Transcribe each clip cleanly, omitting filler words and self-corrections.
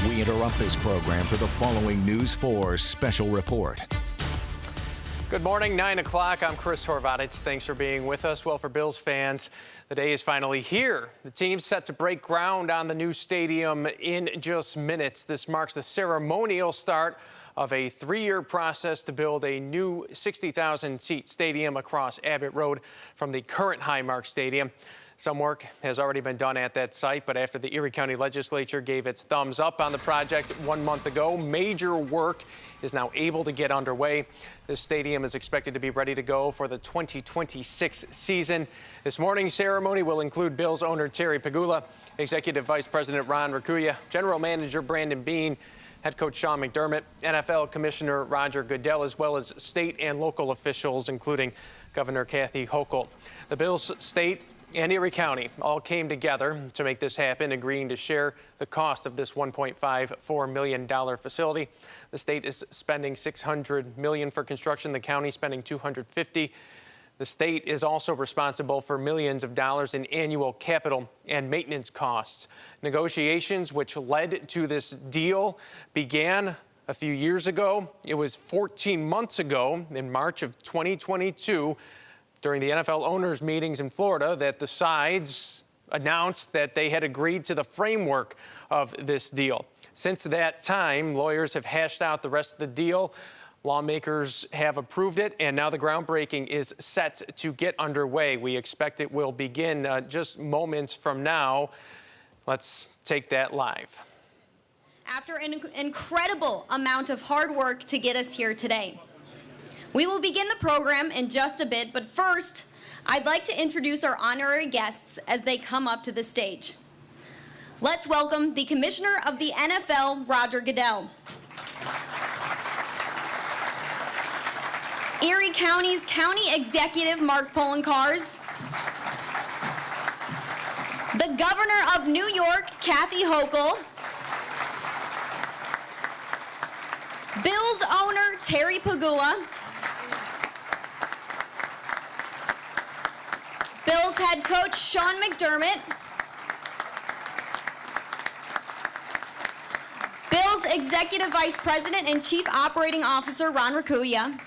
We interrupt this program for the following News 4 special report. Good morning, 9 o'clock. I'm Chris Horvatich. Thanks for being with us. Well, for Bills fans, the day is finally here. The team's set to break ground on the new stadium in just minutes. This marks the ceremonial start of a 3-year process to build a new 60,000-seat stadium across Abbott Road from the current Highmark Stadium. Some work has already been done at that site, but after the Erie County Legislature gave its thumbs up on the project 1 month ago, major work is now able to get underway. This stadium is expected to be ready to go for the 2026 season. This morning's ceremony will include Bills owner Terry Pegula, Executive Vice President Ron Raccuia, General Manager Brandon Beane, Head coach Sean McDermott, NFL Commissioner Roger Goodell, as well as state and local officials, including Governor Kathy Hochul. The Bills state and Erie County all came together to make this happen, agreeing to share the cost of this $1.54 million facility. The state is spending $600 million for construction, the county spending $250 million. The state is also responsible for millions of dollars in annual capital and maintenance costs. Negotiations which led to this deal began a few years ago. It was 14 months ago, in March of 2022, during the NFL owners' meetings in Florida, that the sides announced that they had agreed to the framework of this deal. Since that time, lawyers have hashed out the rest of the deal. Lawmakers have approved it, and now the groundbreaking is set to get underway. We expect it will begin just moments from now. Let's take that live. After an incredible amount of hard work to get us here today. We will begin the program in just a bit, but first, I'd like to introduce our honorary guests as they come up to the stage. Let's welcome the Commissioner of the NFL, Roger Goodell. Erie County's County Executive, Mark Poloncarz. The Governor of New York, Kathy Hochul. Bills owner, Terry Pegula. Bills head coach, Sean McDermott. Bills Executive Vice President and Chief Operating Officer, Ron Raccuia.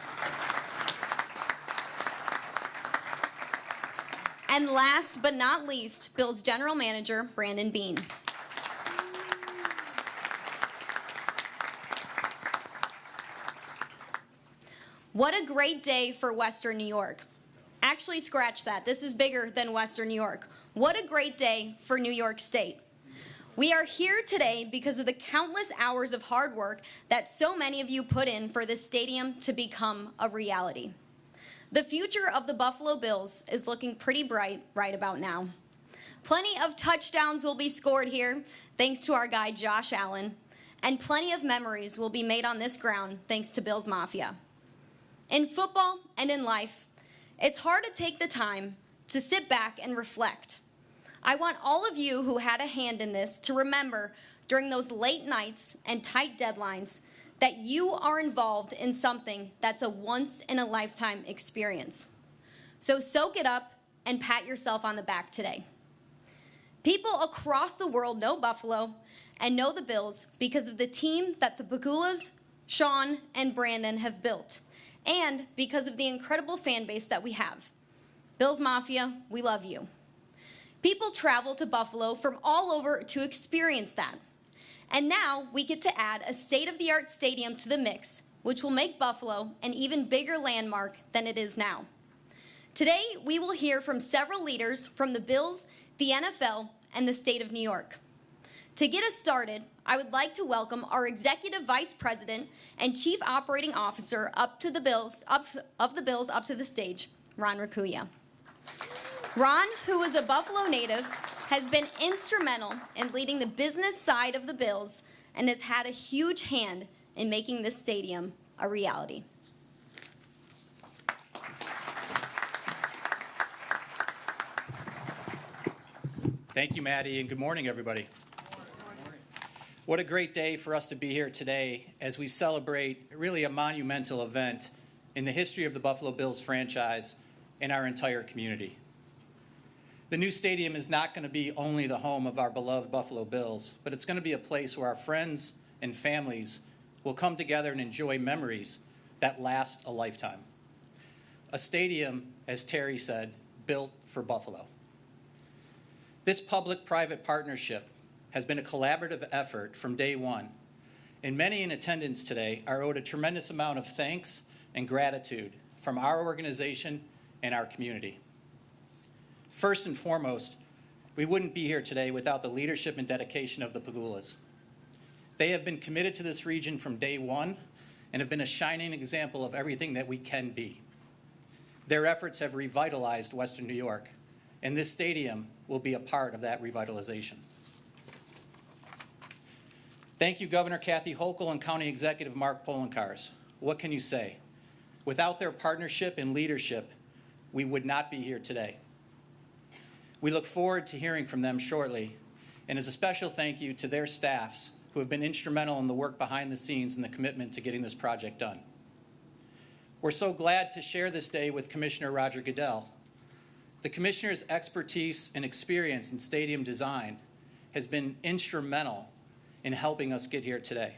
And last but not least, Bills General Manager, Brandon Beane. What a great day for Western New York. Actually, scratch that. This is bigger than Western New York. What a great day for New York State. We are here today because of the countless hours of hard work that so many of you put in for this stadium to become a reality. The future of the Buffalo Bills is looking pretty bright right about now. Plenty of touchdowns will be scored here, thanks to our guy Josh Allen, and plenty of memories will be made on this ground thanks to Bills Mafia. In football and in life, it's hard to take the time to sit back and reflect. I want all of you who had a hand in this to remember during those late nights and tight deadlines that you are involved in something that's a once-in-a-lifetime experience. So soak it up and pat yourself on the back today. People across the world know Buffalo and know the Bills because of the team that the Pegulas, Sean, and Brandon have built, and because of the incredible fan base that we have. Bills Mafia, we love you. People travel to Buffalo from all over to experience that. And now we get to add a state-of-the-art stadium to the mix, which will make Buffalo an even bigger landmark than it is now. Today, we will hear from several leaders from the Bills, the NFL, and the state of New York. To get us started, I would like to welcome our Executive Vice President and Chief Operating Officer up to the Bills up to the stage, Ron Raccuia. Ron, who is a Buffalo native, has been instrumental in leading the business side of the Bills and has had a huge hand in making this stadium a reality. Thank you, Maddie, and good morning, everybody. What a great day for us to be here today as we celebrate really a monumental event in the history of the Buffalo Bills franchise and our entire community. The new stadium is not going to be only the home of our beloved Buffalo Bills, but it's going to be a place where our friends and families will come together and enjoy memories that last a lifetime. A stadium, as Terry said, built for Buffalo. This public-private partnership has been a collaborative effort from day one, and many in attendance today are owed a tremendous amount of thanks and gratitude from our organization and our community. First and foremost, we wouldn't be here today without the leadership and dedication of the Pegulas. They have been committed to this region from day one and have been a shining example of everything that we can be. Their efforts have revitalized Western New York, and this stadium will be a part of that revitalization. Thank you, Governor Kathy Hochul and County Executive Mark Poloncarz. What can you say? Without their partnership and leadership, we would not be here today. We look forward to hearing from them shortly, and as a special thank you to their staffs who have been instrumental in the work behind the scenes and the commitment to getting this project done. We're so glad to share this day with Commissioner Roger Goodell. The Commissioner's expertise and experience in stadium design has been instrumental in helping us get here today.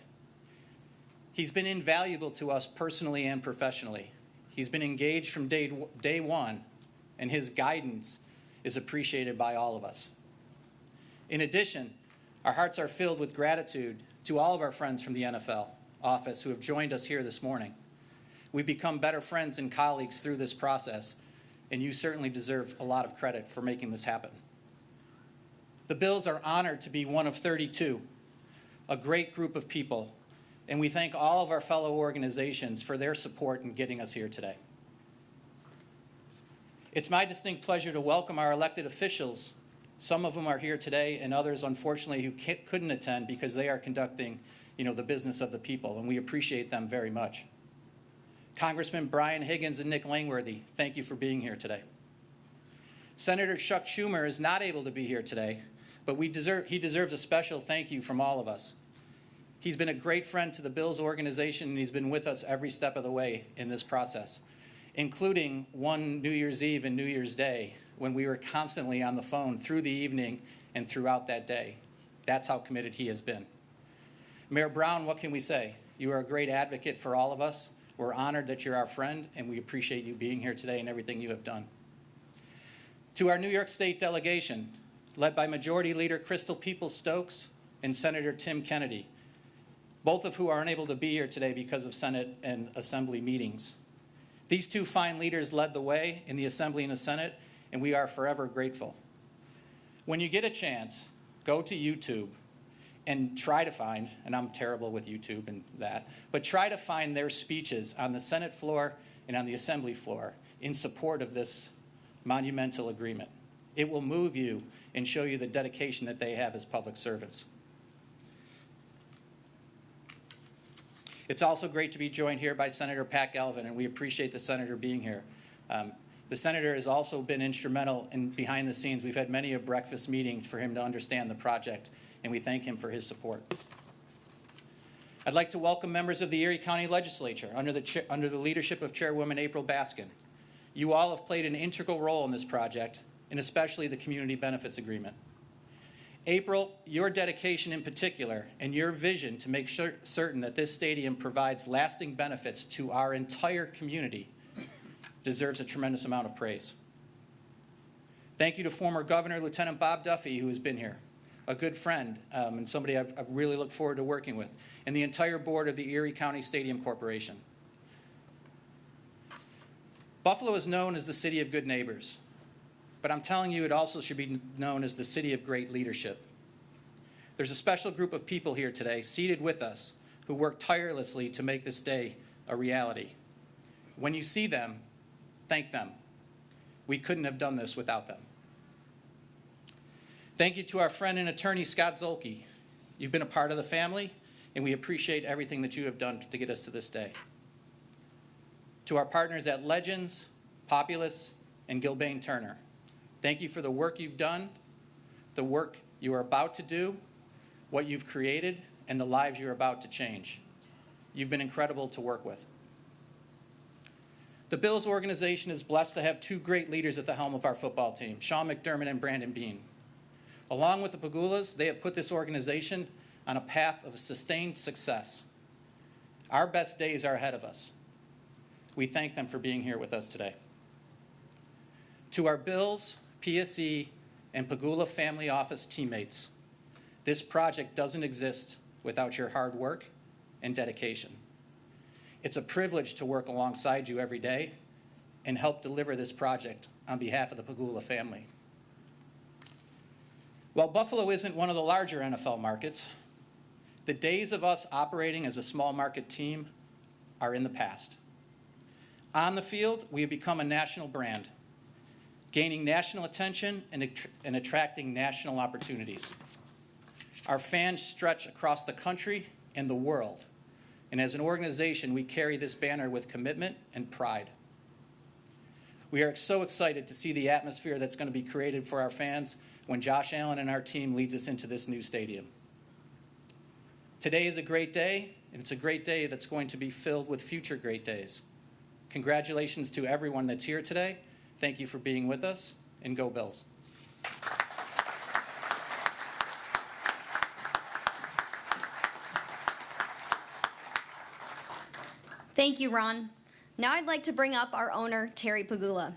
He's been invaluable to us personally and professionally. He's been engaged from day one, and his guidance is appreciated by all of us. In addition, our hearts are filled with gratitude to all of our friends from the NFL office who have joined us here this morning. We've become better friends and colleagues through this process, and you certainly deserve a lot of credit for making this happen. The Bills are honored to be one of 32, a great group of people, and we thank all of our fellow organizations for their support in getting us here today. It's my distinct pleasure to welcome our elected officials. Some of them are here today, and others, unfortunately, who couldn't attend because they are conducting, the business of the people, and we appreciate them very much. Congressman Brian Higgins and Nick Langworthy, thank you for being here today. Senator Chuck Schumer is not able to be here today, but he deserves a special thank you from all of us. He's been a great friend to the Bills organization, and he's been with us every step of the way in this process, including one New Year's Eve and New Year's Day when we were constantly on the phone through the evening and throughout that day. That's how committed he has been. Mayor Brown, what can we say? You are a great advocate for all of us. We're honored that you're our friend, and we appreciate you being here today and everything you have done. To our New York State delegation, led by Majority Leader Crystal Peoples-Stokes and Senator Tim Kennedy, both of who are unable to be here today because of Senate and Assembly meetings. These two fine leaders led the way in the Assembly and the Senate, and we are forever grateful. When you get a chance, go to YouTube and try to find, and I'm terrible with YouTube and that, but try to find their speeches on the Senate floor and on the Assembly floor in support of this monumental agreement. It will move you and show you the dedication that they have as public servants. It's also great to be joined here by Senator Pat Galvin, and we appreciate the Senator being here. The Senator has also been instrumental in behind the scenes. We've had many a breakfast meeting for him to understand the project, and we thank him for his support. I'd like to welcome members of the Erie County Legislature under the leadership of Chairwoman April Baskin. You all have played an integral role in this project, and especially the Community Benefits Agreement. April, your dedication in particular and your vision to make certain that this stadium provides lasting benefits to our entire community deserves a tremendous amount of praise. Thank you to former Governor Lieutenant Bob Duffy, who has been here, a good friend and somebody I really look forward to working with, and the entire board of the Erie County Stadium Corporation. Buffalo is known as the city of good neighbors. But I'm telling you, it also should be known as the city of great leadership. There's a special group of people here today, seated with us, who work tirelessly to make this day a reality. When you see them, thank them. We couldn't have done this without them. Thank you to our friend and attorney, Scott Zolke. You've been a part of the family, and we appreciate everything that you have done to get us to this day. To our partners at Legends, Populous, and Gilbane Turner, thank you for the work you've done, the work you are about to do, what you've created, and the lives you're about to change. You've been incredible to work with. The Bills organization is blessed to have two great leaders at the helm of our football team, Sean McDermott and Brandon Beane. Along with the Pegulas, they have put this organization on a path of sustained success. Our best days are ahead of us. We thank them for being here with us today. To our Bills, PSE, and Pegula family office teammates, this project doesn't exist without your hard work and dedication. It's a privilege to work alongside you every day and help deliver this project on behalf of the Pegula family. While Buffalo isn't one of the larger NFL markets, the days of us operating as a small market team are in the past. On the field, we have become a national brand, gaining national attention and attracting national opportunities. Our fans stretch across the country and the world, and as an organization, we carry this banner with commitment and pride. We are so excited to see the atmosphere that's going to be created for our fans when Josh Allen and our team leads us into this new stadium. Today is a great day, and it's a great day that's going to be filled with future great days. Congratulations to everyone that's here today. Thank you for being with us, and go Bills. Thank you, Ron. Now I'd like to bring up our owner, Terry Pegula.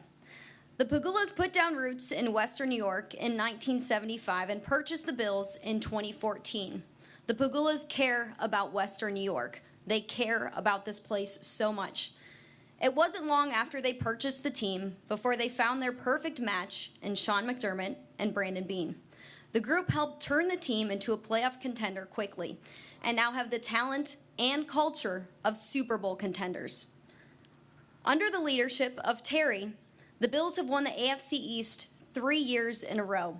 The Pegulas put down roots in Western New York in 1975 and purchased the Bills in 2014. The Pegulas care about Western New York. They care about this place so much. It wasn't long after they purchased the team before they found their perfect match in Sean McDermott and Brandon Beane. The group helped turn the team into a playoff contender quickly and now have the talent and culture of Super Bowl contenders. Under the leadership of Terry, the Bills have won the AFC East 3 years in a row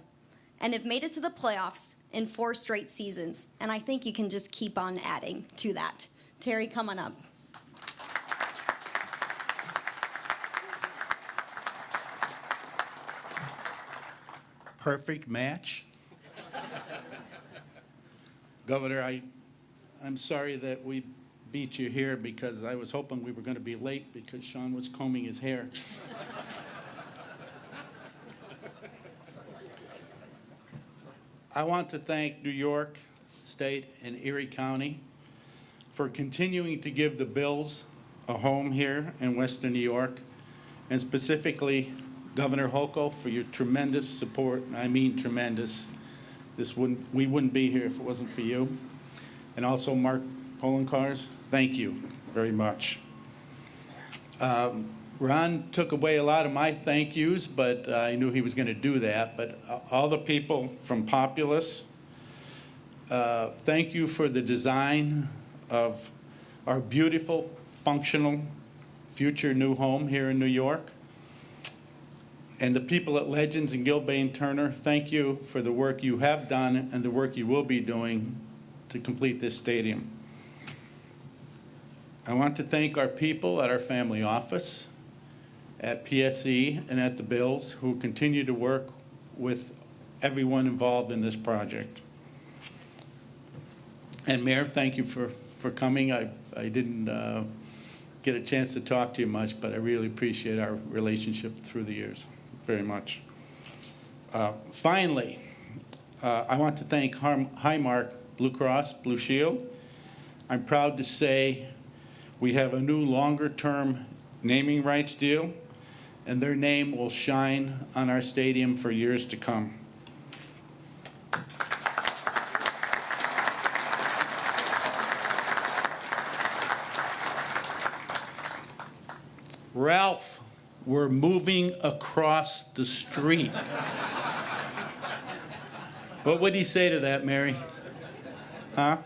and have made it to the playoffs in 4 straight seasons. And I think you can just keep on adding to that. Terry, come on up. Perfect match. Governor, I'm sorry that we beat you here because I was hoping we were going to be late because Sean was combing his hair. I want to thank New York State and Erie County for continuing to give the Bills a home here in Western New York, and specifically Governor Hochul for your tremendous support. I mean tremendous. We wouldn't be here if it wasn't for you. And also Mark Poloncarz, thank you very much. Ron took away a lot of my thank yous, but I knew he was going to do that. But all the people from Populous, thank you for the design of our beautiful, functional, future new home here in New York. And the people at Legends and Gilbane Turner, thank you for the work you have done and the work you will be doing to complete this stadium. I want to thank our people at our family office, at PSE, and at the Bills, who continue to work with everyone involved in this project. And Mayor, thank you for coming. I didn't get a chance to talk to you much, but I really appreciate our relationship through the years very much. Finally, I want to thank Highmark Blue Cross Blue Shield. I'm proud to say we have a new longer-term naming rights deal, and their name will shine on our stadium for years to come. Ralph, we're moving across the street. What would he say to that, Mary? Huh?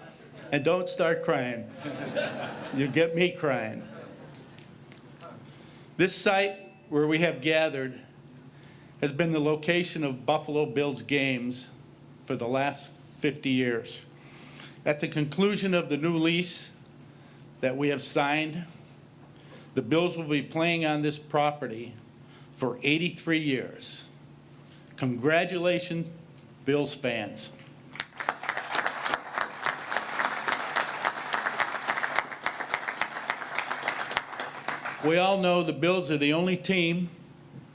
And don't start crying. You get me crying. This site where we have gathered has been the location of Buffalo Bills games for the last 50 years. At the conclusion of the new lease that we have signed, the Bills will be playing on this property for 83 years. Congratulations, Bills fans. We all know the Bills are the only team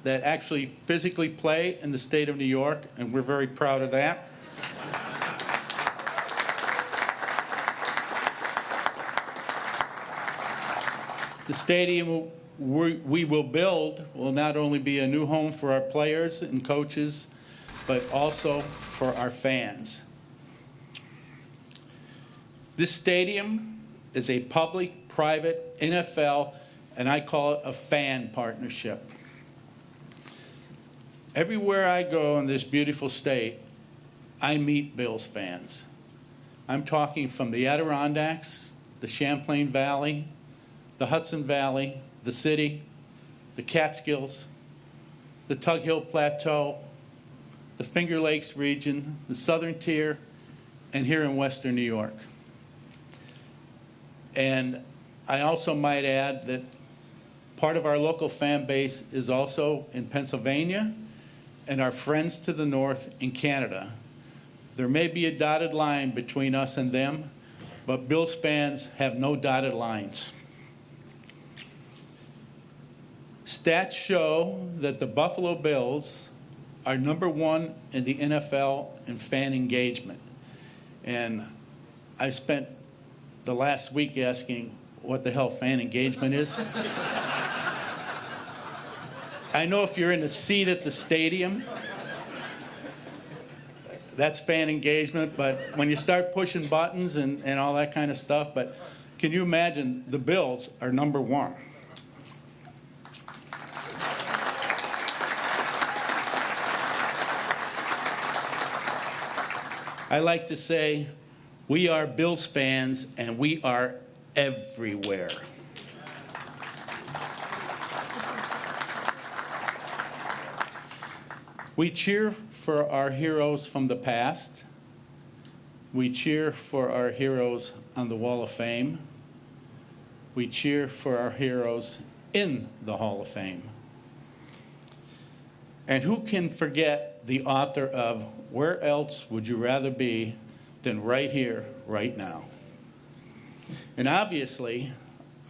that actually physically play in the state of New York, and we're very proud of that. The stadium we will build will not only be a new home for our players and coaches, but also for our fans. This stadium is a public-private NFL, and I call it a fan partnership. Everywhere I go in this beautiful state, I meet Bills fans. I'm talking from the Adirondacks, the Champlain Valley, the Hudson Valley, the city, the Catskills, the Tug Hill Plateau, the Finger Lakes region, the Southern Tier, and here in Western New York. And I also might add that part of our local fan base is also in Pennsylvania and our friends to the north in Canada. There may be a dotted line between us and them, but Bills fans have no dotted lines. Stats show that the Buffalo Bills are #1 in the NFL in fan engagement. And I spent the last week asking what the hell fan engagement is. I know if you're in a seat at the stadium, that's fan engagement, but when you start pushing buttons and all that kind of stuff, but can you imagine the Bills are #1? I like to say we are Bills fans and we are everywhere. We cheer for our heroes from the past. We cheer for our heroes on the Wall of Fame. We cheer for our heroes in the Hall of Fame. And who can forget the author of Where Else Would You Rather Be Than Right Here, Right Now? And obviously,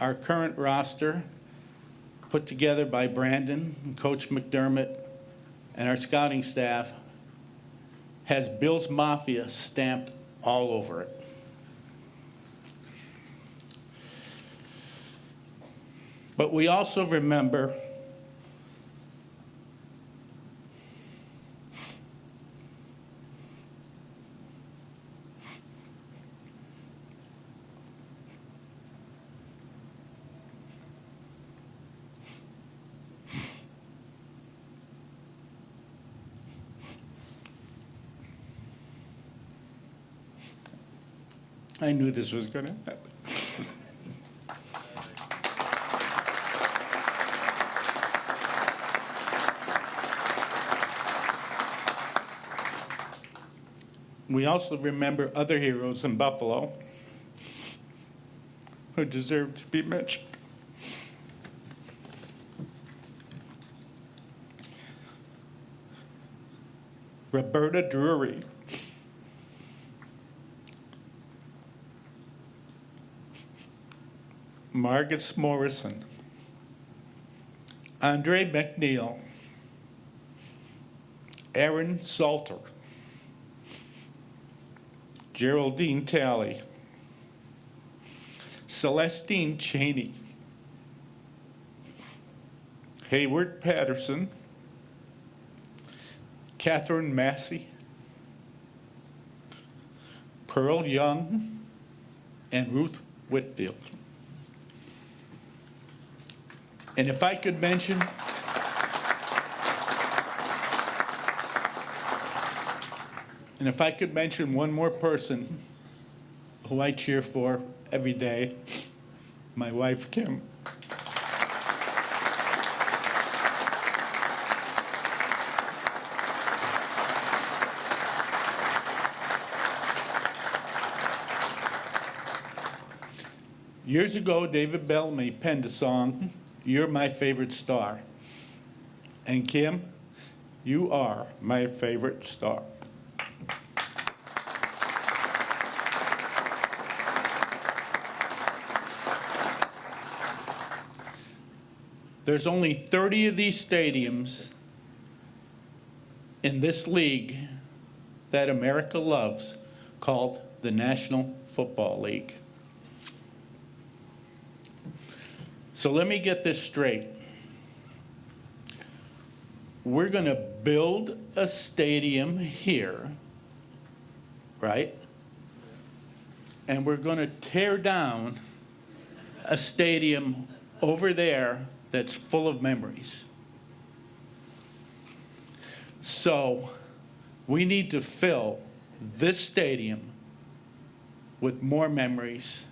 our current roster, put together by Brandon and Coach McDermott and our scouting staff, has Bills Mafia stamped all over it. But we also remember I knew this was going to happen. We also remember other heroes in Buffalo who deserve to be mentioned. Roberta Drury, Margus Morrison, Andre McNeil, Aaron Salter, Geraldine Talley, Celestine Cheney, Hayward Patterson, Catherine Massey, Pearl Young, and Ruth Whitfield. And if I could mention one more person who I cheer for every day, my wife, Kim. Years ago, David Bellamy penned a song, "You're My Favorite Star." And Kim, you are my favorite star. There's only 30 of these stadiums in this league that America loves, called the National Football League. So let me get this straight. We're going to build a stadium here, right? And we're going to tear down a stadium over there that's full of memories. So we need to fill this stadium with more memories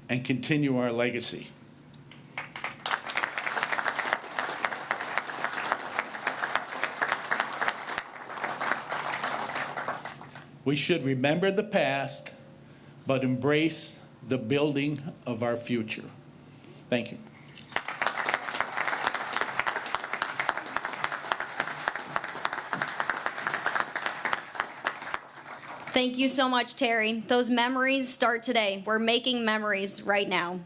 and continue our legacy. We should remember the past, but embrace the building of our future. Thank you. Thank you so much, Terry. Those memories start today. We're making memories right now.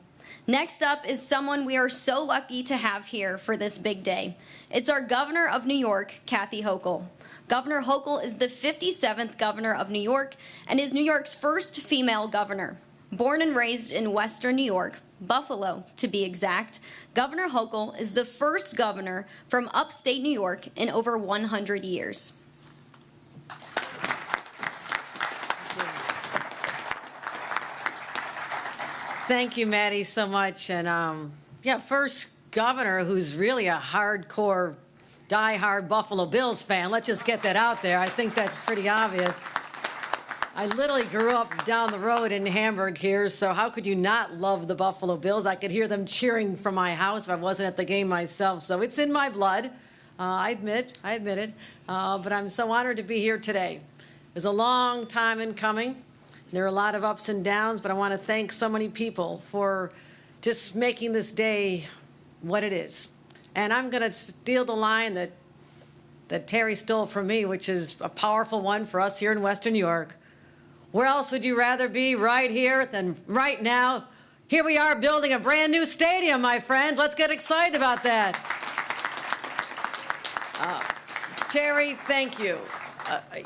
Next up is someone we are so lucky to have here for this big day. It's our Governor of New York, Kathy Hochul. Governor Hochul is the 57th governor of New York and is New York's first female governor. Born and raised in Western New York, Buffalo to be exact, Governor Hochul is the first governor from upstate New York in over 100 years. Thank you, Maddie, so much. And first governor who's really a hardcore, die-hard Buffalo Bills fan. Let's just get that out there. I think that's pretty obvious. I literally grew up down the road in Hamburg here, so how could you not love the Buffalo Bills? I could hear them cheering from my house if I wasn't at the game myself. So it's in my blood. I admit it. But I'm so honored to be here today. It was a long time in coming. There are a lot of ups and downs, but I want to thank so many people for just making this day what it is. And I'm going to steal the line that Terry stole from me, which is a powerful one for us here in Western New York. Where else would you rather be right here than right now? Here we are building a brand new stadium, my friends. Let's get excited about that. Terry, thank you.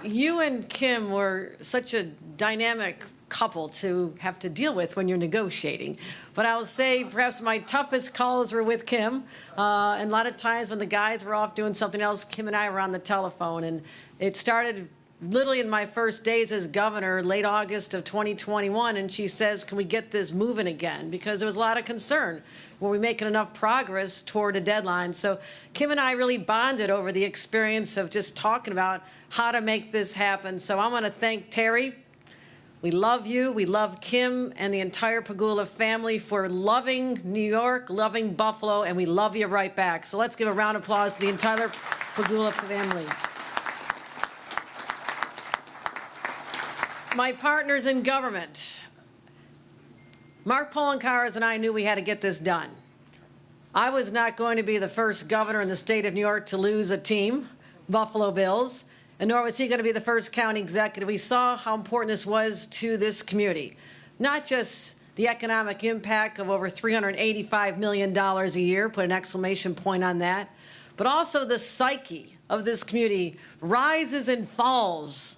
You and Kim were such a dynamic couple to have to deal with when you're negotiating. But I'll say perhaps my toughest calls were with Kim. And a lot of times when the guys were off doing something else, Kim and I were on the telephone. And it started literally in my first days as governor, late August of 2021. And she says, can we get this moving again? Because there was a lot of concern. Were we making enough progress toward a deadline? So Kim and I really bonded over the experience of just talking about how to make this happen. So I want to thank Terry. We love you. We love Kim and the entire Pegula family for loving New York, loving Buffalo, and we love you right back. So let's give a round of applause to the entire Pegula family. My partners in government, Mark Poloncarz and I knew we had to get this done. I was not going to be the first governor in the state of New York to lose a team, Buffalo Bills, and nor was he going to be the first county executive. We saw how important this was to this community, not just the economic impact of over $385 million a year, put an exclamation point on that, but also the psyche of this community rises and falls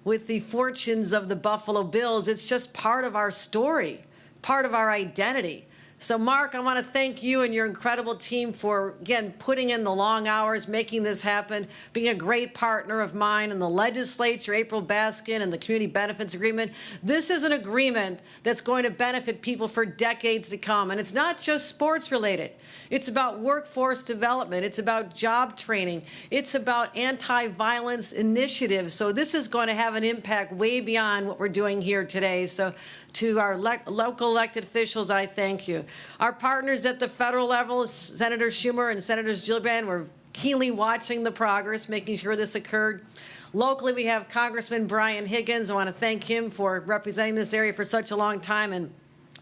with the fortunes of the Buffalo Bills. It's just part of our story, part of our identity. So, Mark, I want to thank you and your incredible team for, again, putting in the long hours, making this happen, being a great partner of mine in the legislature, April Baskin, and the Community Benefits Agreement. This is an agreement that's going to benefit people for decades to come. And it's not just sports related. It's about workforce development. It's about job training. It's about anti-violence initiatives. So this is going to have an impact way beyond what we're doing here today. So to our local elected officials, I thank you. Our partners at the federal level, Senator Schumer and Senators Gillibrand, were keenly watching the progress, making sure this occurred. Locally, we have Congressman Brian Higgins. I want to thank him for representing this area for such a long time. And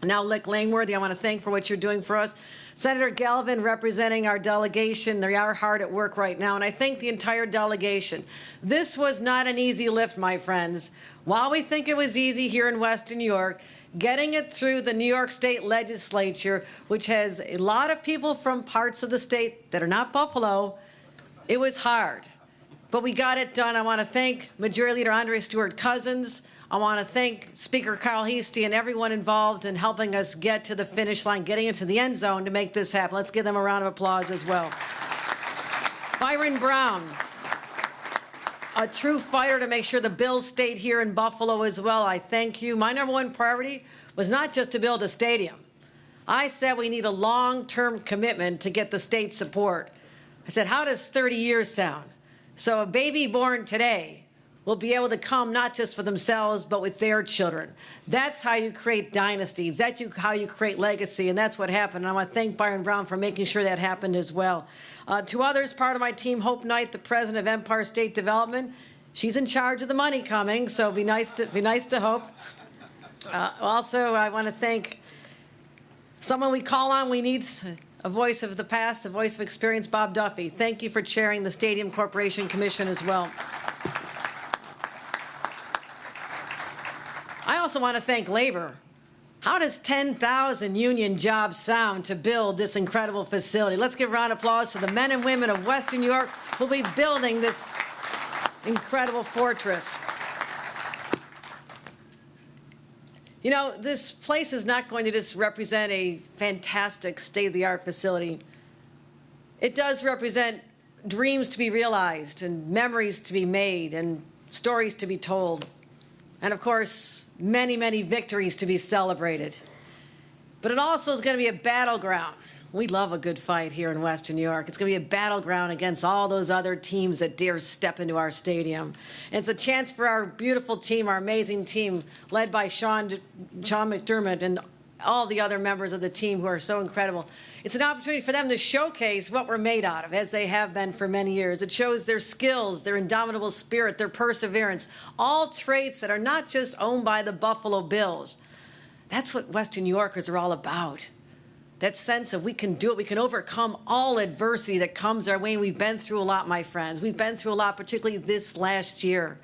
now Lick Langworthy, I want to thank for what you're doing for us. Senator Galvin representing our delegation. They are hard at work right now, and I thank the entire delegation. This was not an easy lift, my friends. While we think it was easy here in Western New York, getting it through the New York State Legislature, which has a lot of people from parts of the state that are not Buffalo. It was hard, but we got it done. I want to thank Majority Leader Andre Stewart Cousins. I want to thank Speaker Carl Heastie and everyone involved in helping us get to the finish line, getting into the end zone to make this happen. Let's give them a round of applause as well. Byron Brown, a true fighter to make sure the Bills stayed here in Buffalo as well. I thank you. My number one priority was not just to build a stadium. I said we need a long-term commitment to get the state support. I said, how does 30 years sound? So a baby born today will be able to come not just for themselves, but with their children. That's how you create dynasties. That's how you create legacy, and that's what happened. And I want to thank Byron Brown for making sure that happened as well. To others, part of my team, Hope Knight, the president of Empire State Development, she's in charge of the money coming, so be nice to Hope. Also, I want to thank someone we call on. We need a voice of the past, a voice of experience, Bob Duffy. Thank you for chairing the Stadium Corporation Commission as well. I also want to thank labor. How does 10,000 union jobs sound to build this incredible facility? Let's give a round of applause to the men and women of Western New York who will be building this incredible fortress. You know, this place is not going to just represent a fantastic state-of-the-art facility. It does represent dreams to be realized and memories to be made and stories to be told. And of course, many, many victories to be celebrated. But it also is going to be a battleground. We love a good fight here in Western New York. It's going to be a battleground against all those other teams that dare step into our stadium. And it's a chance for our beautiful team, our amazing team, led by Sean McDermott and all the other members of the team who are so incredible. It's an opportunity for them to showcase what we're made out of, as they have been for many years. It shows their skills, their indomitable spirit, their perseverance, all traits that are not just owned by the Buffalo Bills. That's what Western New Yorkers are all about. That sense of we can do it, we can overcome all adversity that comes our way. And we've been through a lot, my friends. We've been through a lot, particularly this last year.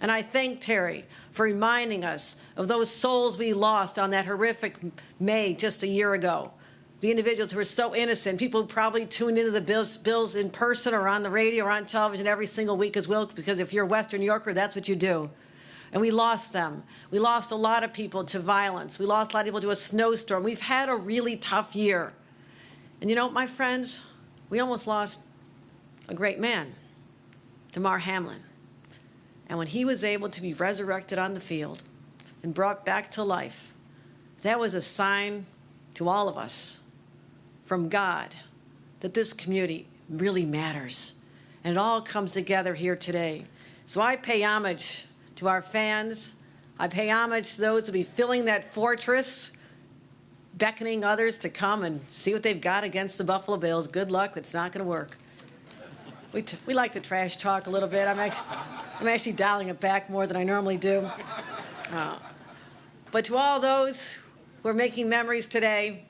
And I thank Terry for reminding us of those souls we lost on that horrific May just a year ago. The individuals who were so innocent, people who probably tuned into the Bills in person or on the radio or on television every single week as well, because if you're a Western New Yorker, that's what you do. And we lost them. We lost a lot of people to violence. We lost a lot of people to a snowstorm. We've had a really tough year. And you know, my friends, we almost lost a great man, Damar Hamlin. And when he was able to be resurrected on the field and brought back to life, that was a sign to all of us from God that this community really matters. And it all comes together here today. So I pay homage to our fans. I pay homage to those who will be filling that fortress, beckoning others to come and see what they've got against the Buffalo Bills. Good luck. It's not going to work. We like to trash talk a little bit. I'm actually dialing it back more than I normally do. But to all those who are making memories today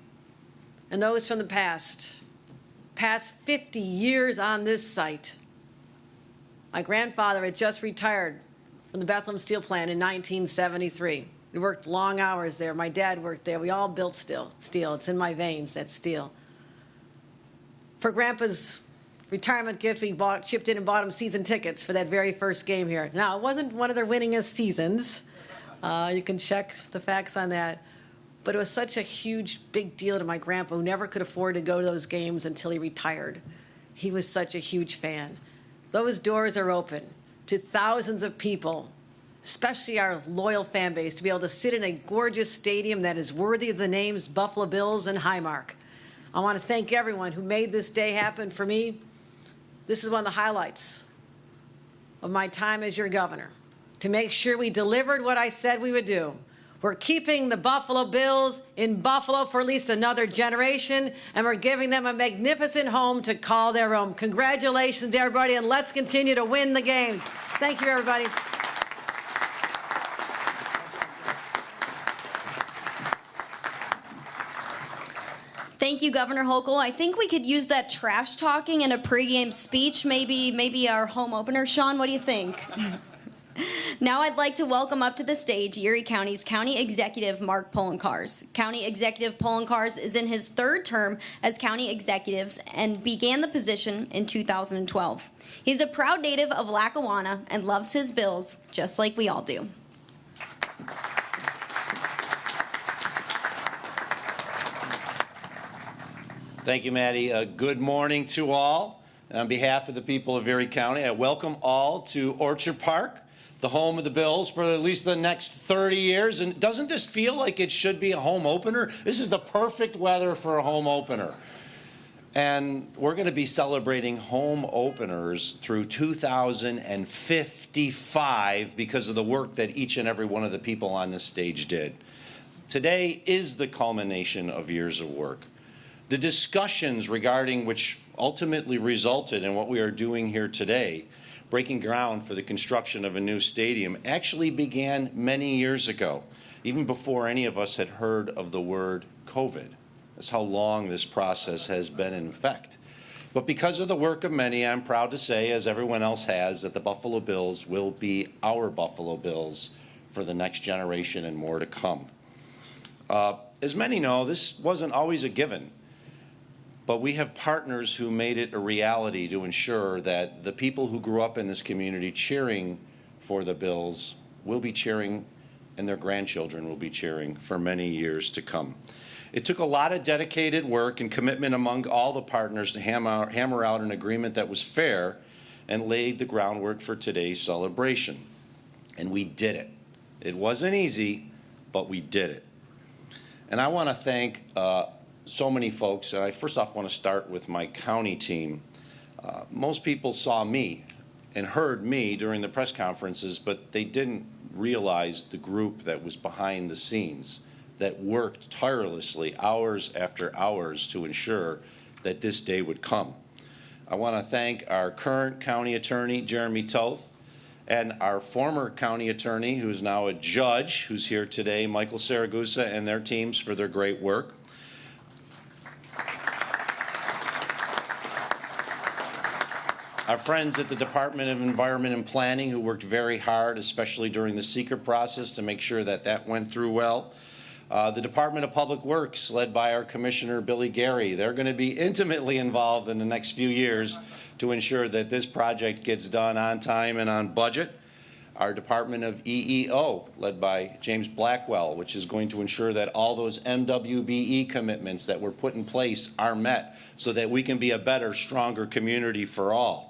and those from the past 50 years on this site, my grandfather had just retired from the Bethlehem Steel Plant in 1973. We worked long hours there. My dad worked there. We all built steel. It's in my veins, that steel. For Grandpa's retirement gift, we chipped in and bought him season tickets for that very first game here. Now, it wasn't one of their winningest seasons. You can check the facts on that. But it was such a huge, big deal to my grandpa, who never could afford to go to those games until he retired. He was such a huge fan. Those doors are open to thousands of people, especially our loyal fan base, to be able to sit in a gorgeous stadium that is worthy of the names Buffalo Bills and Highmark. I want to thank everyone who made this day happen for me. This is one of the highlights of my time as your governor, to make sure we delivered what I said we would do. We're keeping the Buffalo Bills in Buffalo for at least another generation, and we're giving them a magnificent home to call their own. Congratulations to everybody, and let's continue to win the games. Thank you, everybody. Thank you, Governor Hochul. I think we could use that trash talking in a pregame speech, maybe our home opener. Sean, what do you think? Now I'd like to welcome up to the stage Erie County's County Executive Mark Poloncarz. County Executive Poloncarz is in his third term as County Executive and began the position in 2012. He's a proud native of Lackawanna and loves his Bills, just like we all do. Thank you, Maddie. Good morning to all. On behalf of the people of Erie County, I welcome all to Orchard Park, the home of the Bills for at least the next 30 years. And doesn't this feel like it should be a home opener? This is the perfect weather for a home opener. And we're going to be celebrating home openers through 2055 because of the work that each and every one of the people on this stage did. Today is the culmination of years of work. The discussions regarding which ultimately resulted in what we are doing here today, breaking ground for the construction of a new stadium, actually began many years ago, even before any of us had heard of the word COVID. That's how long this process has been in effect. But because of the work of many, I'm proud to say, as everyone else has, that the Buffalo Bills will be our Buffalo Bills for the next generation and more to come. As many know, this wasn't always a given. But we have partners who made it a reality to ensure that the people who grew up in this community cheering for the Bills will be cheering, and their grandchildren will be cheering for many years to come. It took a lot of dedicated work and commitment among all the partners to hammer out an agreement that was fair and laid the groundwork for today's celebration. And we did it. It wasn't easy, but we did it. And I want to thank so many folks. I first off want to start with my county team. Most people saw me and heard me during the press conferences, but they didn't realize the group that was behind the scenes that worked tirelessly hours after hours to ensure that this day would come. I want to thank our current county attorney, Jeremy Toth, and our former county attorney, who's now a judge, who's here today, Michael Saragusa, and their teams for their great work. Our friends at the Department of Environment and Planning, who worked very hard, especially during the secret process, to make sure that that went through well. The Department of Public Works, led by our Commissioner Billy Gary, they're going to be intimately involved in the next few years to ensure that this project gets done on time and on budget. Our Department of EEO, led by James Blackwell, which is going to ensure that all those MWBE commitments that were put in place are met so that we can be a better, stronger community for all.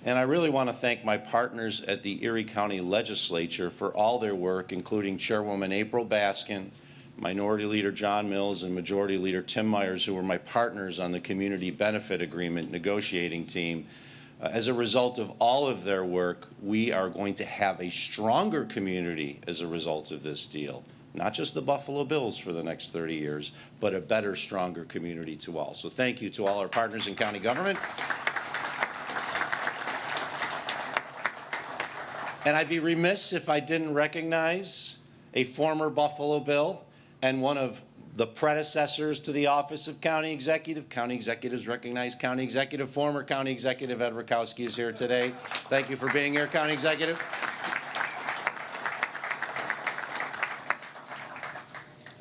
And I really want to thank my partners at the Erie County Legislature for all their work, including Chairwoman April Baskin, Minority Leader John Mills, and Majority Leader Tim Myers, who were my partners on the Community Benefit Agreement negotiating team. As a result of all of their work, we are going to have a stronger community as a result of this deal. Not just the Buffalo Bills for the next 30 years, but a better, stronger community to all. So thank you to all our partners in county government. And I'd be remiss if I didn't recognize a former Buffalo Bill and one of the predecessors to the office of county executive. County executives recognize county executive. Former county executive Ed Rakowski is here today. Thank you for being here, county executive.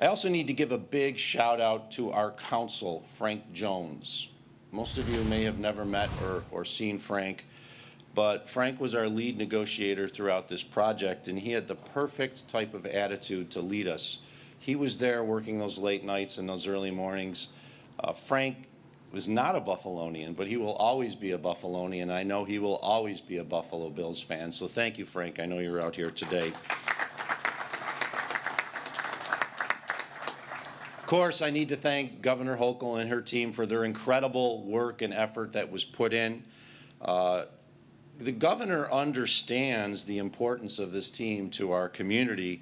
I also need to give a big shout out to our counsel, Frank Jones. Most of you may have never met or seen Frank. But Frank was our lead negotiator throughout this project, and he had the perfect type of attitude to lead us. He was there working those late nights and those early mornings. Frank was not a Buffalonian, but he will always be a Buffalonian, and I know he will always be a Buffalo Bills fan. So thank you, Frank. I know you're out here today. Of course, I need to thank Governor Hochul and her team for their incredible work and effort that was put in. The governor understands the importance of this team to our community.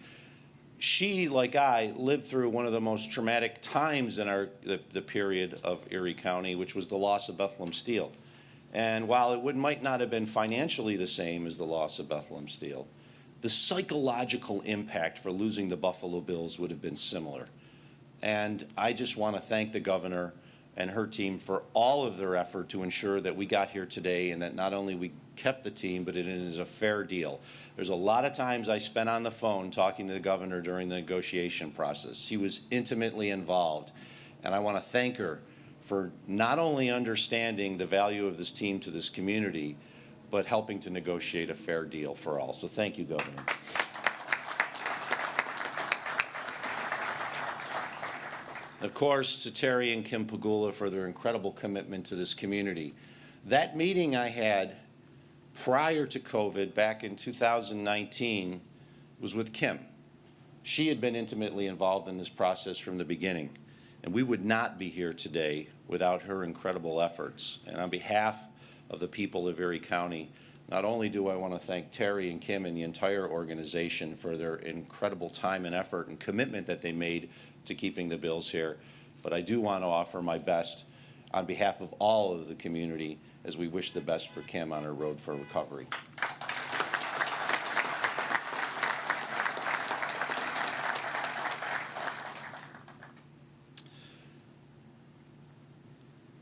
She, like I, lived through one of the most traumatic times in the period of Erie County, which was the loss of Bethlehem Steel. And while it might not have been financially the same as the loss of Bethlehem Steel, the psychological impact for losing the Buffalo Bills would have been similar. And I just want to thank the governor and her team for all of their effort to ensure that we got here today and that not only we kept the team, but it is a fair deal. There's a lot of times I spent on the phone talking to the governor during the negotiation process. She was intimately involved, and I want to thank her for not only understanding the value of this team to this community, but helping to negotiate a fair deal for all. So thank you, Governor. Of course, to Terry and Kim Pegula for their incredible commitment to this community. That meeting I had prior to COVID back in 2019 was with Kim. She had been intimately involved in this process from the beginning, and we would not be here today without her incredible efforts. And on behalf of the people of Erie County, not only do I want to thank Terry and Kim and the entire organization for their incredible time and effort and commitment that they made to keeping the Bills here, but I do want to offer my best on behalf of all of the community as we wish the best for Kim on her road for recovery.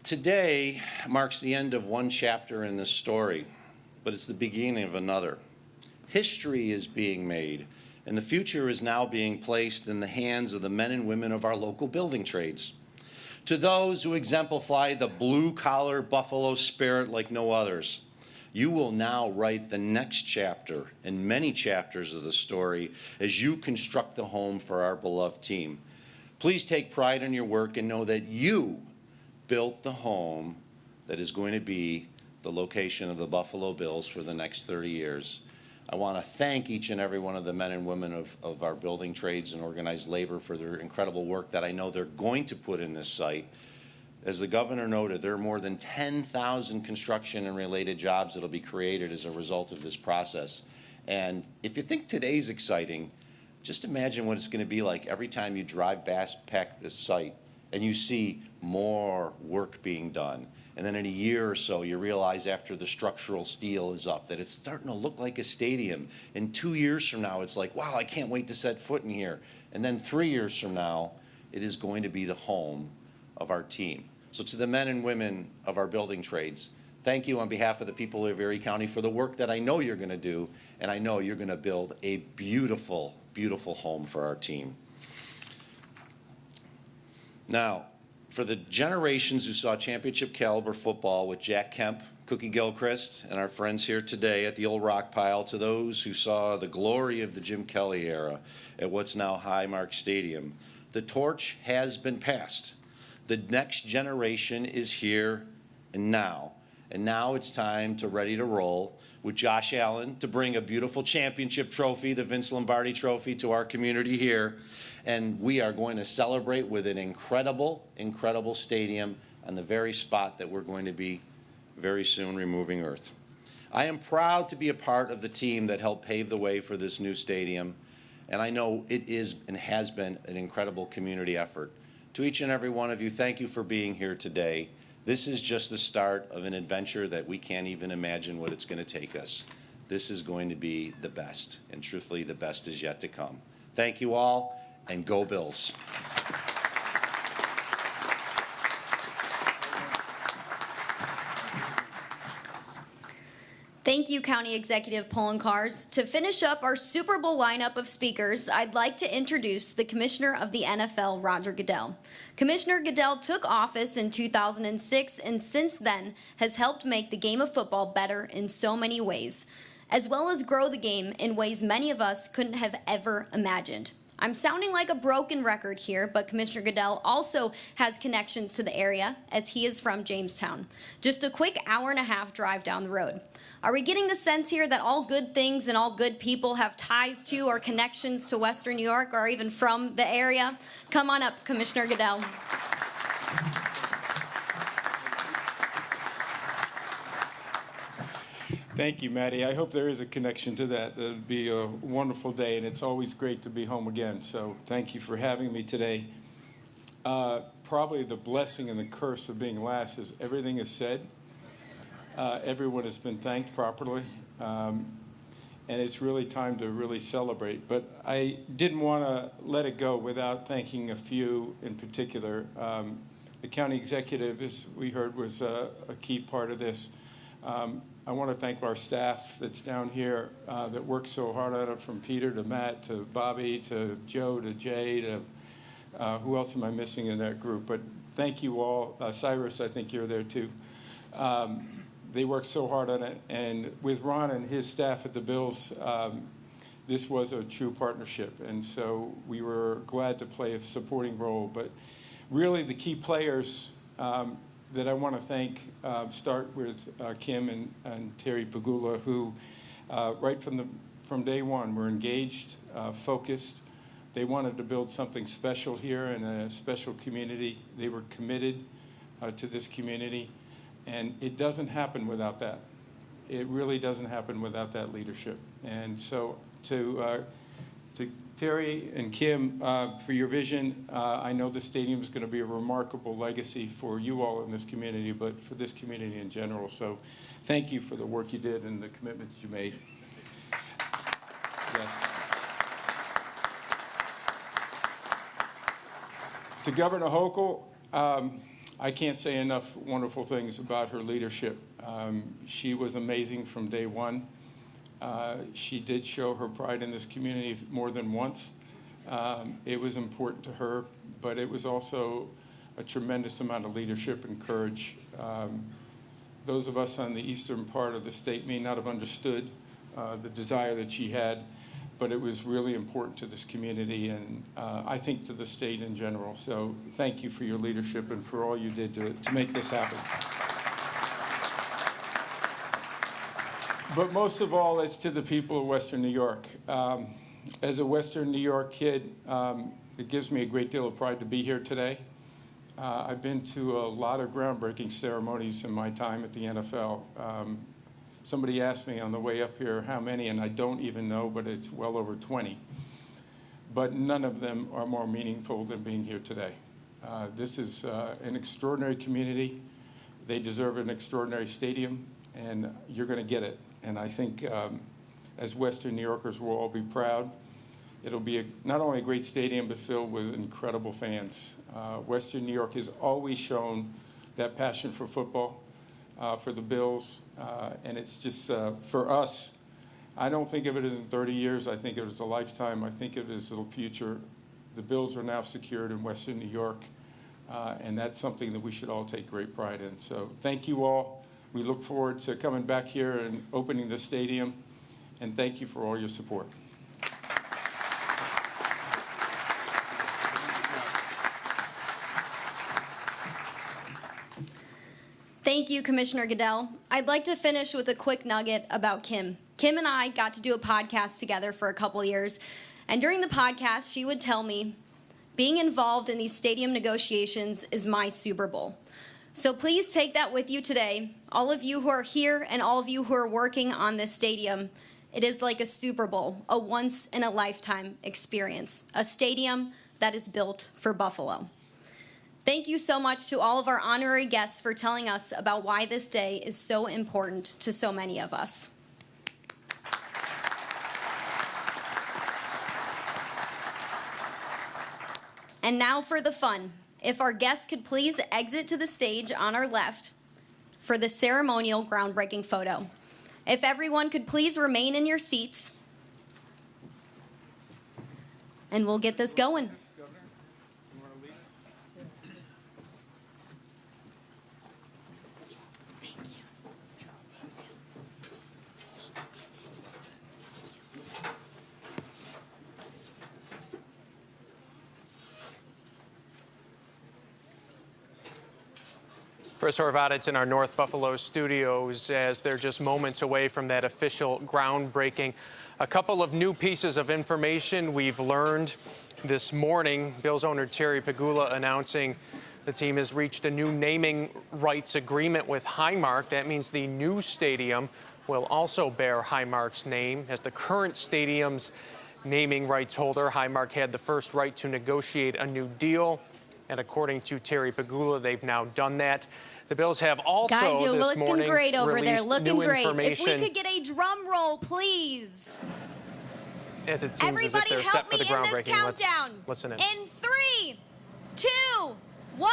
Today marks the end of one chapter in this story, but it's the beginning of another. History is being made, and the future is now being placed in the hands of the men and women of our local building trades. To those who exemplify the blue-collar Buffalo spirit like no others, you will now write the next chapter and many chapters of the story as you construct the home for our beloved team. Please take pride in your work and know that you built the home that is going to be the location of the Buffalo Bills for the next 30 years. I want to thank each and every one of the men and women of our building trades and organized labor for their incredible work that I know they're going to put in this site. As the governor noted, there are more than 10,000 construction and related jobs that will be created as a result of this process. And if you think today's exciting, just imagine what it's going to be like every time you drive past this site and you see more work being done. And then in a year or so, you realize after the structural steel is up that it's starting to look like a stadium. And 2 years from now, it's like, wow, I can't wait to set foot in here. And then 3 years from now, it is going to be the home of our team. So to the men and women of our building trades, thank you on behalf of the people of Erie County for the work that I know you're going to do, and I know you're going to build a beautiful, beautiful home for our team. Now, for the generations who saw championship caliber football with Jack Kemp, Cookie Gilchrist, and our friends here today at the old rock pile, to those who saw the glory of the Jim Kelly era at what's now Highmark Stadium, the torch has been passed. The next generation is here and now it's time to ready to roll with Josh Allen to bring a beautiful championship trophy, the Vince Lombardi Trophy, to our community here. And we are going to celebrate with an incredible, incredible stadium on the very spot that we're going to be very soon removing earth. I am proud to be a part of the team that helped pave the way for this new stadium, and I know it is and has been an incredible community effort. To each and every one of you, thank you for being here today. This is just the start of an adventure that we can't even imagine what it's going to take us. This is going to be the best, and truthfully, the best is yet to come. Thank you all. And go Bills. Thank you, County Executive Poloncarz. To finish up our Super Bowl lineup of speakers, I'd like to introduce the Commissioner of the NFL, Roger Goodell. Commissioner Goodell took office in 2006 and since then has helped make the game of football better in so many ways, as well as grow the game in ways many of us couldn't have ever imagined. I'm sounding like a broken record here, but Commissioner Goodell also has connections to the area as he is from Jamestown, just a quick hour-and-a-half drive down the road. Are we getting the sense here that all good things and all good people have ties to or connections to Western New York or even from the area? Come on up, Commissioner Goodell. Thank you, Maddie. I hope there is a connection to that. It would be a wonderful day, and it's always great to be home again. So thank you for having me today. Probably the blessing and the curse of being last is everything is said. Everyone has been thanked properly, and it's really time to really celebrate. But I didn't want to let it go without thanking a few in particular. The county executive, as we heard, was a key part of this. I want to thank our staff that's down here that worked so hard on it, from Peter to Matt to Bobby to Joe to Jay to who else am I missing in that group? But thank you all. Cyrus, I think you're there too. They worked so hard on it. And with Ron and his staff at the Bills, this was a true partnership. And so we were glad to play a supporting role. But really the key players that I want to thank start with Kim and Terry Pegula, who right from day one were engaged, focused. They wanted to build something special here in a special community. They were committed to this community, and it doesn't happen without that. It really doesn't happen without that leadership. And so to Terry and Kim, for your vision, I know the stadium is going to be a remarkable legacy for you all in this community, but for this community in general. So thank you for the work you did and the commitments you made. Yes. To Governor Hochul, I can't say enough wonderful things about her leadership. She was amazing from day one. She did show her pride in this community more than once. It was important to her, but it was also a tremendous amount of leadership and courage. Those of us on the eastern part of the state may not have understood the desire that she had, but it was really important to this community and I think to the state in general. So thank you for your leadership and for all you did to make this happen. But most of all, it's to the people of Western New York. As a Western New York kid, it gives me a great deal of pride to be here today. I've been to a lot of groundbreaking ceremonies in my time at the NFL. Somebody asked me on the way up here how many, and I don't even know, but it's well over 20. But none of them are more meaningful than being here today. This is an extraordinary community. They deserve an extraordinary stadium, and you're going to get it. And I think as Western New Yorkers, we'll all be proud. It'll be not only a great stadium, but filled with incredible fans. Western New York has always shown that passion for football, for the Bills, and it's just, for us, I don't think of it as in 30 years. I think of it as a lifetime. I think of it as a future. The Bills are now secured in Western New York, and that's something that we should all take great pride in. So thank you all. We look forward to coming back here and opening the stadium, and thank you for all your support. Thank you, Commissioner Goodell. I'd like to finish with a quick nugget about Kim. Kim and I got to do a podcast together for a couple years, and during the podcast, she would tell me, being involved in these stadium negotiations is my Super Bowl. So please take that with you today. All of you who are here and all of you who are working on this stadium, it is like a Super Bowl, a once-in-a-lifetime experience, a stadium that is built for Buffalo. Thank you so much to all of our honorary guests for telling us about why this day is so important to so many of us. And now for the fun. If our guests could please exit to the stage on our left for the ceremonial groundbreaking photo. If everyone could please remain in your seats, and we'll get this going. Chris Horvitz in our North Buffalo studios as they're just moments away from that official groundbreaking. A couple of new pieces of information we've learned this morning. Bills owner Terry Pegula announcing the team has reached a new naming rights agreement with Highmark. That means the new stadium will also bear Highmark's name. As the current stadium's naming rights holder, Highmark had the first right to negotiate a new deal. And according to Terry Pegula, they've now done that. The Bills have also Guys, you're this looking morning great over there, released looking new great. If information. we could get a drum roll, please. As it seems as if Everybody they're help set for me the in this groundbreaking. Let's countdown. listen in. In 3, 2, 1,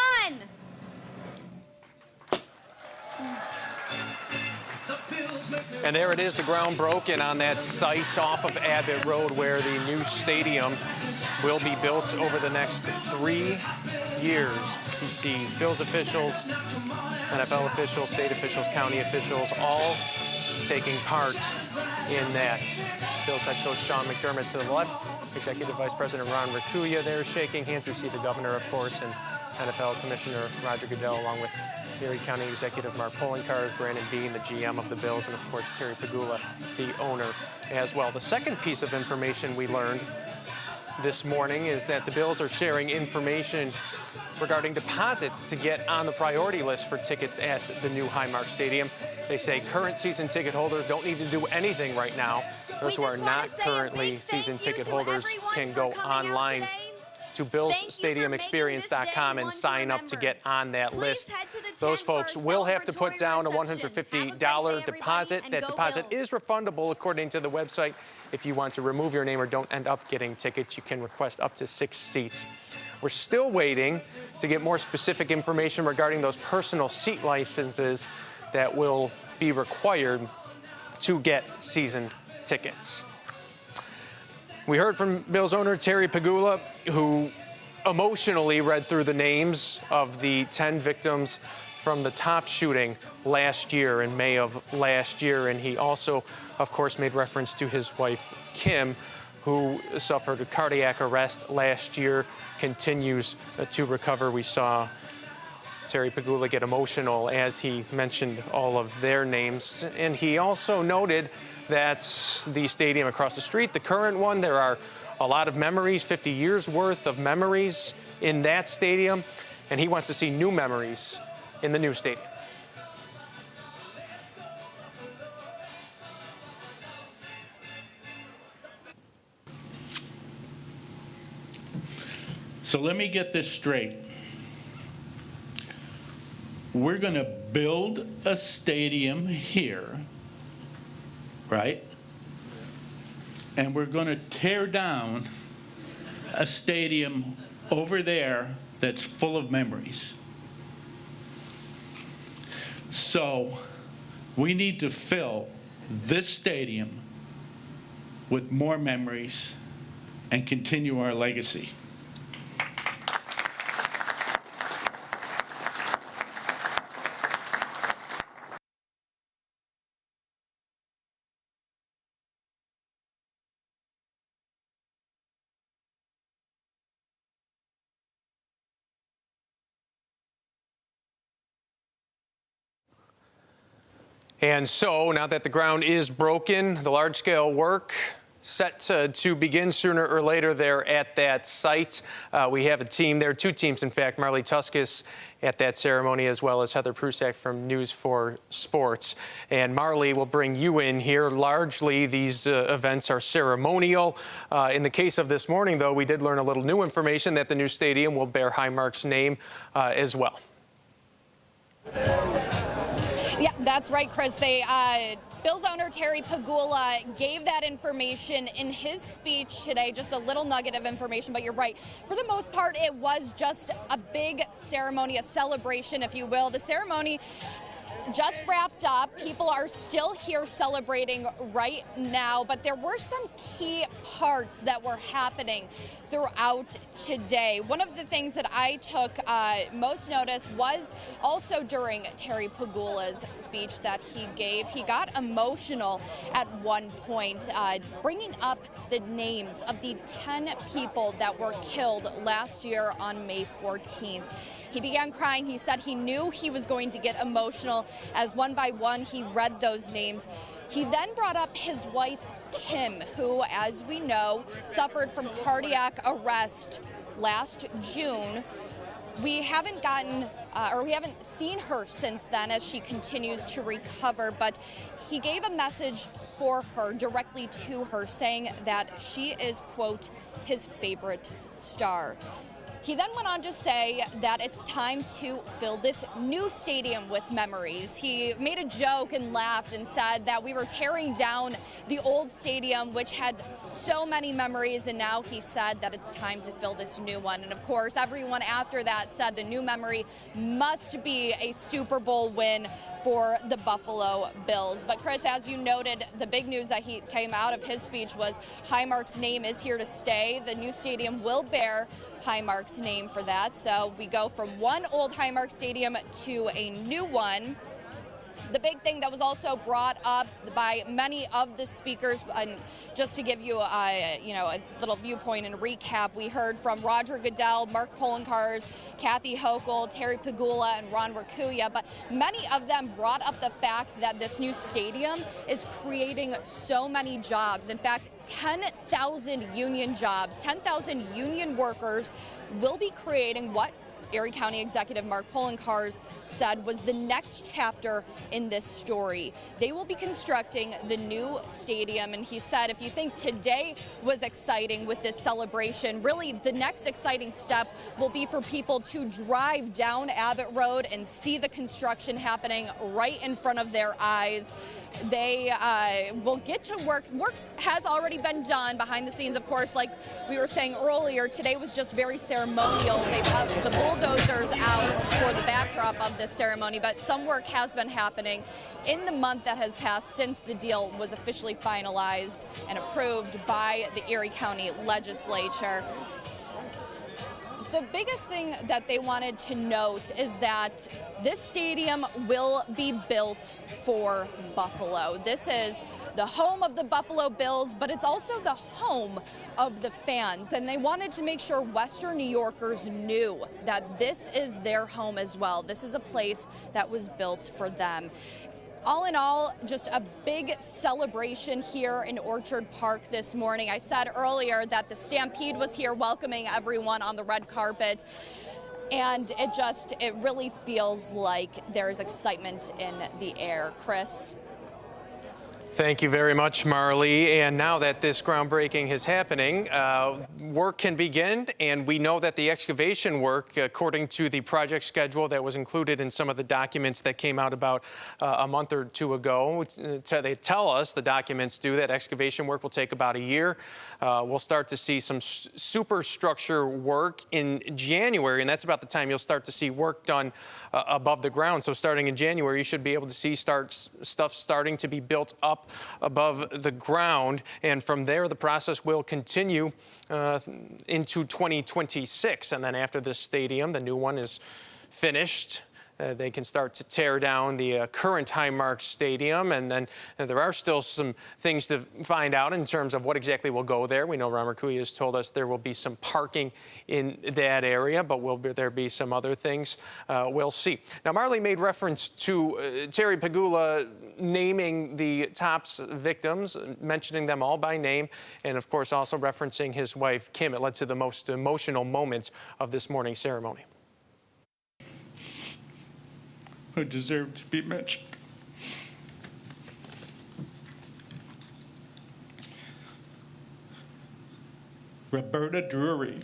And there it is, the ground broken on that site off of Abbott Road where the new stadium will be built over the next 3 years. You see Bills officials, NFL officials, state officials, county officials, all taking part in that. Bills head coach Sean McDermott to the left, Executive Vice President Ron Raccuia there shaking hands. We see the governor, of course, and NFL Commissioner Roger Goodell, along with Erie County Executive Mark Poloncarz, Brandon Beane, the GM of the Bills, and of course Terry Pegula, the owner as well. The second piece of information we learned this morning is that the Bills are sharing information regarding deposits to get on the priority list for tickets at the new Highmark Stadium. They say current season ticket holders don't need to do anything right now. Those who are not currently season ticket holders can go online to BillsStadiumExperience.com and sign up to get on that list. Those folks will have to put down a $150 deposit. That deposit is refundable according to the website. If you want to remove your name or don't end up getting tickets, you can request up to 6 seats. We're still waiting to get more specific information regarding those personal seat licenses that will be required to get season tickets. We heard from Bills owner Terry Pegula, who emotionally read through the names of the 10 victims from the top shooting last year, in May of last year. And he also, of course, made reference to his wife, Kim, who suffered a cardiac arrest last year, continues to recover. We saw Terry Pegula get emotional as he mentioned all of their names. And he also noted that the stadium across the street, the current one, there are a lot of memories, 50 years worth of memories in that stadium, and he wants to see new memories in the new stadium. So let me get this straight. We're going to build a stadium here, right? And we're going to tear down a stadium over there that's full of memories. So we need to fill this stadium with more memories and continue our legacy. And so, now that the ground is broken, the large-scale work set to begin sooner or later there at that site. We have a team there, 2 teams, in fact, Marley Tuskus at that ceremony, as well as Heather Prusak from News 4 Sports. And Marley will bring you in here. Largely, these events are ceremonial. In the case of this morning, though, we did learn a little new information that the new stadium will bear Highmark's name as well. Yeah, that's right, Chris. Bills owner Terry Pegula gave that information in his speech today, just a little nugget of information, but you're right. For the most part, it was just a big ceremony, a celebration, if you will. The ceremony just wrapped up. People are still here celebrating right now, but there were some key parts that were happening throughout today. One of the things that I took most notice was also during Terry Pegula's speech that he gave. He got emotional at one point, bringing up the names of the 10 people that were killed last year on May 14th. He began crying. He said he knew he was going to get emotional as one by one he read those names. He then brought up his wife, Kim, who, as we know, suffered from cardiac arrest last June. We haven't we haven't seen her since then as she continues to recover, but he gave a message for her, directly to her, saying that she is, quote, his favorite star. He then went on to say that it's time to fill this new stadium with memories. He made a joke and laughed and said that we were tearing down the old stadium, which had so many memories, and now he said that it's time to fill this new one. And of course, everyone after that said the new memory must be a Super Bowl win for the Buffalo Bills. But Chris, as you noted, the big news that he came out of his speech was Highmark's name is here to stay. The new stadium will bear Highmark's name for that. So we go from one old Highmark stadium to a new one. The big thing that was also brought up by many of the speakers, and just to give you a little viewpoint and recap, we heard from Roger Goodell, Mark Poloncarz, Kathy Hochul, Terry Pegula, and Ron Raccuia, but many of them brought up the fact that this new stadium is creating so many jobs. In fact, 10,000 union jobs, 10,000 union workers will be creating what Erie County Executive Mark Poloncarz said was the next chapter in this story. They will be constructing the new stadium, and he said if you think today was exciting with this celebration, really the next exciting step will be for people to drive down Abbott Road and see the construction happening right in front of their eyes. They will get to work. Work has already been done behind the scenes, of course, like we were saying earlier. Today was just very ceremonial. They've the bulldozers out for the backdrop of this ceremony, but some work has been happening in the month that has passed since the deal was officially finalized and approved by the Erie County Legislature. The biggest thing that they wanted to note is that this stadium will be built for Buffalo. This is the home of the Buffalo Bills, but it's also the home of the fans. And they wanted to make sure Western New Yorkers knew that this is their home as well. This is a place that was built for them. All in all, just a big celebration here in Orchard Park this morning. I said earlier that the Stampede was here welcoming everyone on the red carpet. And it really feels like there's excitement in the air. Chris? Thank you very much, Marley. And now that this groundbreaking is happening, work can begin. And we know that the excavation work, according to the project schedule that was included in some of the documents that came out about a month or two ago, they tell us, the documents do, that excavation work will take about a year. We'll start to see some superstructure work in January, and that's about the time you'll start to see work done above the ground. So starting in January, you should be able to see stuff starting to be built up above the ground, and from there the process will continue into 2026. And then after this stadium, the new one is finished, they can start to tear down the current Highmark Stadium, and then there are still some things to find out in terms of what exactly will go there. We know Ron Raccuia has told us there will be some parking in that area, but will there be some other things? We'll see. Now, Marley made reference to Terry Pegula naming the TOPS victims, mentioning them all by name, and of course also referencing his wife, Kim. It led to the most emotional moments of this morning's ceremony. Who deserve to be mentioned. Roberta Drury,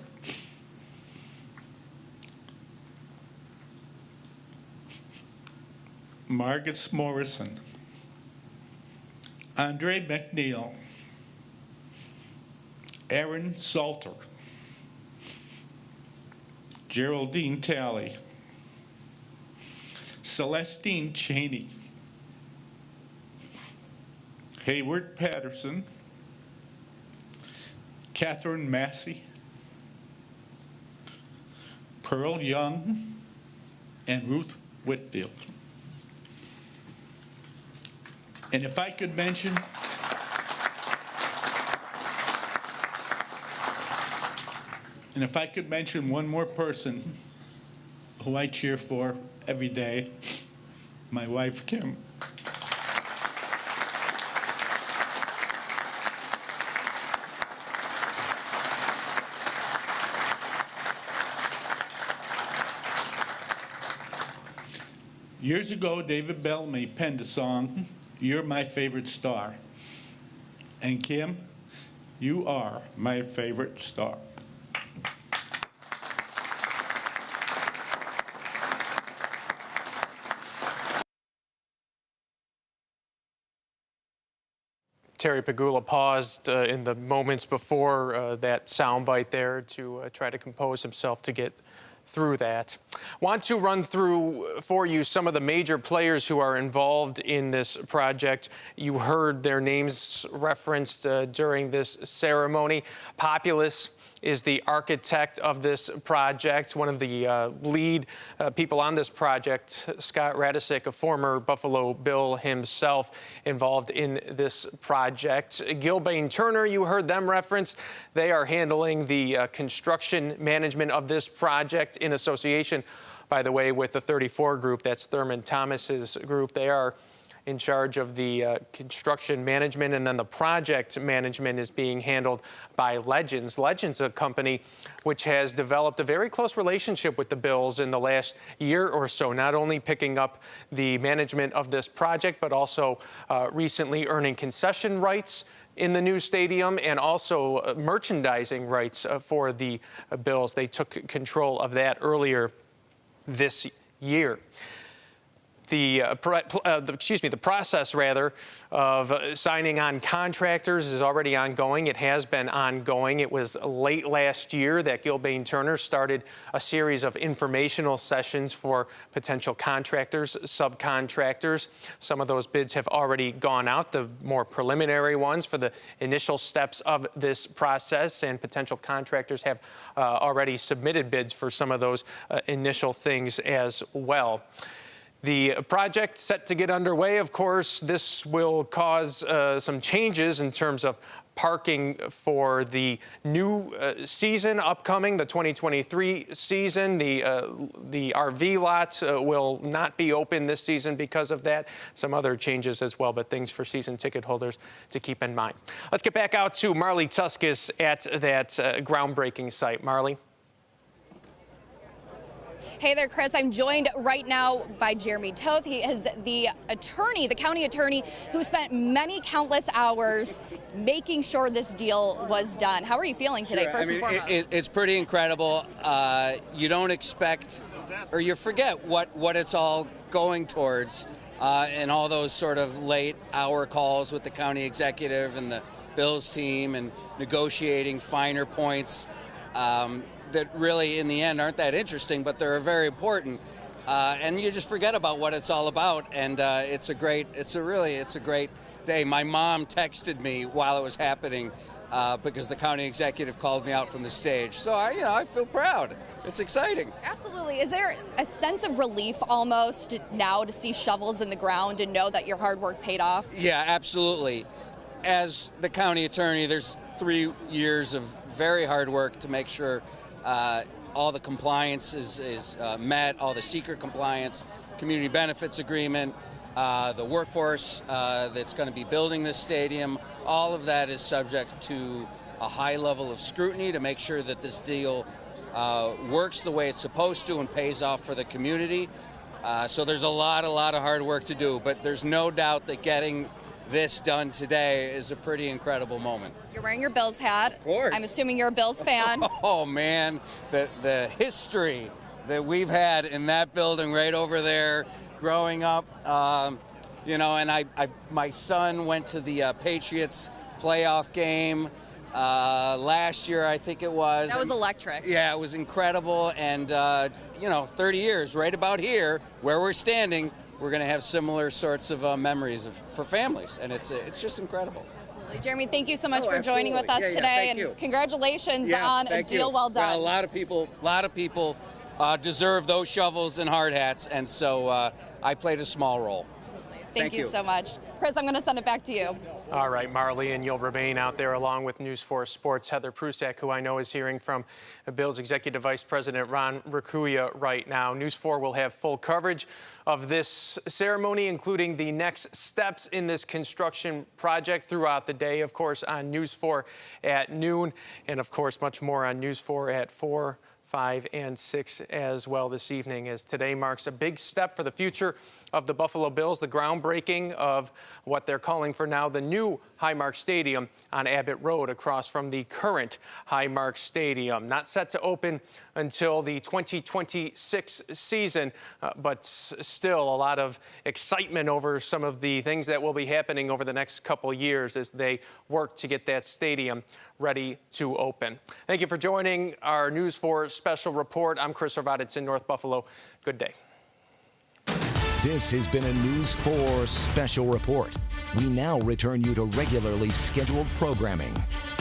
Margaret Morrison, Andre McNeil, Aaron Salter, Geraldine Talley, Celestine Cheney, Hayward Patterson, Catherine Massey, Pearl Young, and Ruth Whitfield. And if I could mention, one more person who I cheer for every day, my wife, Kim. Years ago, David Bellamy penned a song, "You're My Favorite Star." And Kim, you are my favorite star. Terry Pegula paused in the moments before that soundbite there to try to compose himself to get through that. Want to run through for you some of the major players who are involved in this project. You heard their names referenced during this ceremony. Populous is the architect of this project, one of the lead people on this project, Scott Radisik, a former Buffalo Bill himself, involved in this project. Gilbane Turner, you heard them referenced. They are handling the construction management of this project in association, by the way, with the 34 group. That's Thurman Thomas's group. They are in charge of the construction management, and then the project management is being handled by Legends. Legends, a company which has developed a very close relationship with the Bills in the last year or so, not only picking up the management of this project, but also recently earning concession rights in the new stadium and also merchandising rights for the Bills. They took control of that earlier this year. The process of signing on contractors is already ongoing. It has been ongoing. It was late last year that Gilbane Turner started a series of informational sessions for potential contractors, subcontractors. Some of those bids have already gone out, the more preliminary ones for the initial steps of this process, and potential contractors have already submitted bids for some of those initial things as well. The project set to get underway. Of course, this will cause some changes in terms of parking for the new season upcoming, the 2023 season. The RV lot will not be open this season because of that. Some other changes as well, but things for season ticket holders to keep in mind. Let's get back out to Marley Tuskus at that groundbreaking site. Marley. Hey there, Chris. I'm joined right now by Jeremy Toth. He is the attorney, the county attorney, who spent many countless hours making sure this deal was done. How are you feeling today, first and foremost? It's pretty incredible. You don't expect, or you forget what it's all going towards, and all those sort of late hour calls with the county executive and the Bills team and negotiating finer points. That really, in the end, aren't that interesting, but they're very important. And you just forget about what it's all about. And it's a great day. My mom texted me while it was happening because the county executive called me out from the stage. So I feel proud. It's exciting. Absolutely. Is there a sense of relief almost now to see shovels in the ground and know that your hard work paid off? Yeah, absolutely. As the county attorney, there's 3 years of very hard work to make sure all the compliance is met, all the secret compliance, community benefits agreement, the workforce that's going to be building this stadium, all of that is subject to a high level of scrutiny to make sure that this deal works the way it's supposed to and pays off for the community. So there's a lot of hard work to do, but there's no doubt that getting this done today is a pretty incredible moment. You're wearing your Bills hat. Of course. I'm assuming you're a Bills fan. Oh man, the history that we've had in that building right over there growing up, and my son went to the Patriots playoff game last year, I think it was. That was electric. Yeah, it was incredible, and 30 years right about here where we're standing, we're going to have similar sorts of memories for families, and it's just incredible. Jeremy, thank you so much for joining with us today, and congratulations on a deal well done. Well, a lot of people deserve those shovels and hard hats, and so I played a small role. Thank you so much. Chris, I'm going to send it back to you. All right, Marley, and you'll remain out there along with News 4 Sports' Heather Prusak, who I know is hearing from Bills Executive Vice President Ron Raccuia right now. News 4 will have full coverage of this ceremony, including the next steps in this construction project throughout the day, of course, on News 4 at noon, and, of course, much more on News 4 at 4, 5, and 6 as well this evening, as today marks a big step for the future of the Buffalo Bills, the groundbreaking of what they're calling for now the new Highmark Stadium on Abbott Road across from the current Highmark Stadium. Not set to open until the 2026 season, but still a lot of excitement over some of the things that will be happening over the next couple years as they work to get that stadium ready to open. Thank you for joining our News 4 special report. I'm Chris Horvats in North Buffalo. Good day. This has been a News 4 special report. We now return you to regularly scheduled programming.